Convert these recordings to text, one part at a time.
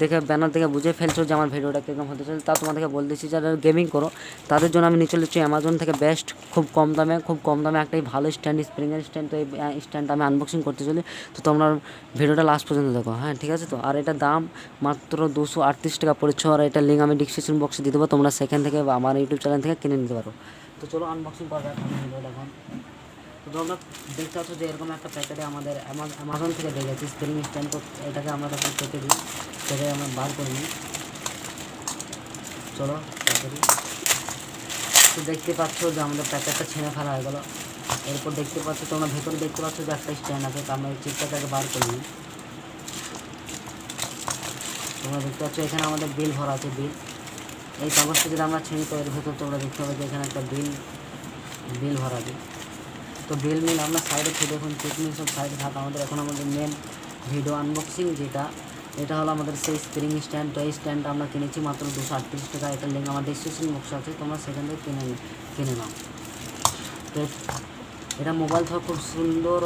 দেখে ব্যানার দেখে বুঝে ফেলছো যে আমার ভিডিওটা কীরকম হতে চলে। তা তোমাদেরকে বলে দিচ্ছি যারা গেমিং করো তাদের জন্য আমি নিয়ে চলে এসেছি অ্যামাজন থেকে বেস্ট খুব কম দামে একটাই ভালো স্ট্যান্ড, স্প্রিংয়ের স্ট্যান্ড। তো এই স্ট্যান্ডটা আমি আনবক্সিং করতে চলি, তো তোমরা ভিডিওটা লাস্ট পর্যন্ত দেখো, হ্যাঁ ঠিক আছে। তো আর এটা দাম মাত্র 238 টাকা পড়েছে, আর এটা লিঙ্ক আমি ডিসক্রিপশন বক্সে দিয়ে দেবো, তোমরা সেখান থেকে বা আমার ইউটিউব চ্যানেল থেকে কিনে নিতে পারো। তো চলো আনবক্সিং করা যাক ভিডিওটা এখন। তো তোমরা দেখতে পাচ্ছ যে এরকম একটা প্যাকেটে আমাদের অ্যামাজন থেকে দেখেছি স্প্রিং স্ট্যান্ড। তো এটাকে আমরা তখন কেটে দিই, সেটাই আমরা বার করে নিই। চলো প্যাকেটে তো দেখতে পাচ্ছ যে আমাদের প্যাকেটটা ছেড়ে ফেলা হয়ে গেলো। এরপর দেখতে পাচ্ছ তোমরা ভেতরে দেখতে পাচ্ছ যে একটা স্ট্যান্ড আছে, তো আমরা এই চিপটাকে বার করে নিই। তোমরা দেখতে পাচ্ছ এখানে আমাদের বিল ভরা আছে, বিল। এই কাগজটা যদি আমরা ছেড়ে তো এর ভেতর তোমরা দেখতে পাবে যে এখানে একটা বিল ভরা দিই। তো বিল মিল আমরা সাইডে ছিল, এখন চেকমিল সব সাইডে থাকা আমাদের এখন আমাদের মেন ভিডিও আনবক্সিং যেটা, এটা হলো আমাদের সেই স্প্রিং স্ট্যান্ড। তো এই স্ট্যান্ডটা আমরা কিনেছি মাত্র 238 টাকা। এটার লিঙ্ক আমাদের ডিসক্রিপশন বক্সে আছে, তোমরা সেখান থেকে কিনে নাও। তো এটা মোবাইল ধোয়া খুব সুন্দর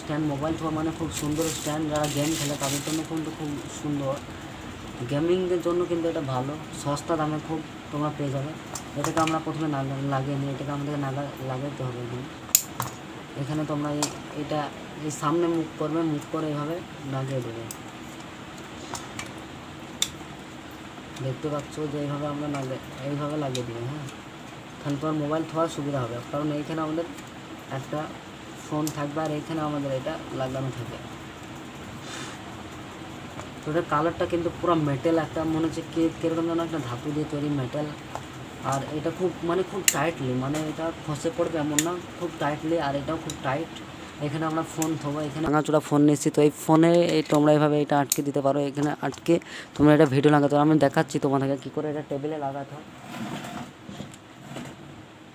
স্ট্যান্ড, মোবাইল ধোয়া মানে খুব সুন্দর স্ট্যান্ড। যারা গেম খেলে তাদের জন্য কিন্তু খুব সুন্দর, গেমিংয়ের জন্য কিন্তু এটা ভালো, সস্তা দামে খুব তোমরা পেয়ে যাবে। এটাকে আমরা প্রথমে লাগিয়ে নিই, এটাকে আমাদের লাগাইতে হবে। এখানে তোমরা এটা এই সামনে মুখ করবে, মুখ করে এইভাবে লাগিয়ে দেবে। দেখতে পাচ্ছ যে এইভাবে আমরা এইভাবে লাগিয়ে দেবে, হ্যাঁ। তাহলে তোমার মোবাইল ধোয়ার সুবিধা হবে, কারণ এইখানে আমাদের একটা ফোন থাকবে আর এইখানে আমাদের এটা লাগানো থাকে। তো এটার কালারটা কিন্তু পুরো মেটেল, একটা মনে হচ্ছে কীরকম যেন একটা ধাতু দিয়ে তৈরি মেটেল। আর এটা খুব খুব টাইটলি, মানে এটা খসে পড়বে এমন না, খুব টাইটলি। আর এটাও খুব টাইট। এখানে আমরা ফোন থবো, এখানে ভাঙাচোরা ফোন নিচ্ছি, তো এই ফোনে তোমরা এইভাবে এটা আটকে দিতে পারো। এখানে আটকে তোমরা এটা ভিডিও লাগাতে পারো। আমি দেখাচ্ছি তোমাদেরকে কী করে এটা টেবিলে লাগাতে হয়।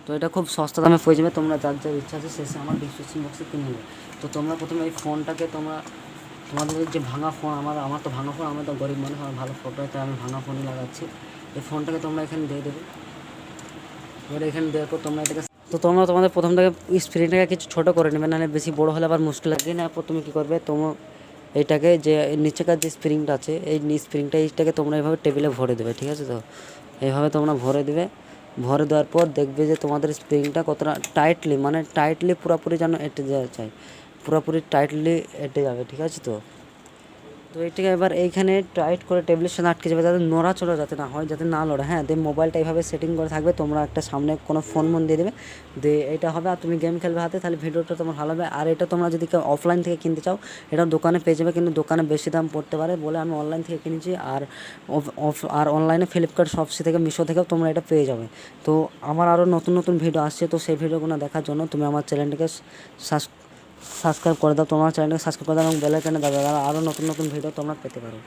তো এটা খুব সস্তা দামে পেয়ে যাবে, তোমরা যার যার ইচ্ছা আছে শেষে আমার ডিসক্রিপশন বক্সে কিনে নেবে। তো তোমরা প্রথমে এই ফোনটাকে তোমাদের যে ভাঙা ফোন, আমার তো ভাঙা ফোন, আমার তো গরিব মানুষ, আমার ভালো ফটো হয়, তাই আমি ভাঙা ফোনই লাগাচ্ছি। এই ফোনটাকে তোমরা এখানে দিয়ে দেবে। এবার এখানে দেওয়ার পর তোমরা এটাকে তোমরা তোমাদের প্রথম থেকে স্ক্রিনটাকে কিছু ছোটো করে নেবে, নাহলে বেশি বড়ো হলে আবার মুশকিল লাগে। নেওয়ার পর তুমি কী করবে, তোমার এইটাকে যে নিচেকার যে স্প্রিংটা আছে, এই স্প্রিংটা এইটাকে তোমরা এইভাবে টেবিলে ভরে দেবে, ঠিক আছে। তো এইভাবে তোমরা ভরে দেবে। ভরে দেওয়ার পর দেখবে যে তোমাদের স্প্রিংটা কতটা টাইটলি পুরোপুরি যেন এঁটে যাওয়া চাই, পুরোপুরি টাইটলি এঁটে যাবে, ঠিক আছে। তো এটাকে এবার এইখানে টাইট করে টেবিলের সাথে আটকে যাবে, যাতে নড়াচড়া যাতে না হয়, যাতে না লড়ে, হ্যাঁ। দিয়ে মোবাইলটা এইভাবে সেটিং করে থাকবে, তোমরা একটা সামনে কোনো ফোন দিয়ে দেবে, দিয়ে এটা হবে। আর তুমি গেম খেলবে হাতে, তাহলে ভিডিওটা তোমার ভালো হবে। আর এটা তোমরা যদি কেউ অফলাইন থেকে কিনতে চাও, এটা দোকানে পেয়ে যাবে, কিন্তু দোকানে বেশি দাম পড়তে পারে বলে আমি অনলাইন থেকে কিনেছি। আর অনলাইনে ফ্লিপকার্ট, শপসি থেকে, মিশো থেকেও তোমরা এটা পেয়ে যাবে। তো আমার আরও নতুন ভিডিও আসছে, তো সেই ভিডিওগুলো দেখার জন্য তুমি আমার চ্যানেলটাকে সাবস্ক্রাইব করে দাও, তোমার চ্যানেলটাকে সাবস্ক্রাইব করে দাও এবং বেল আইকনে দাও, আরও নতুন ভিডিও তোমরা পেতে পারো।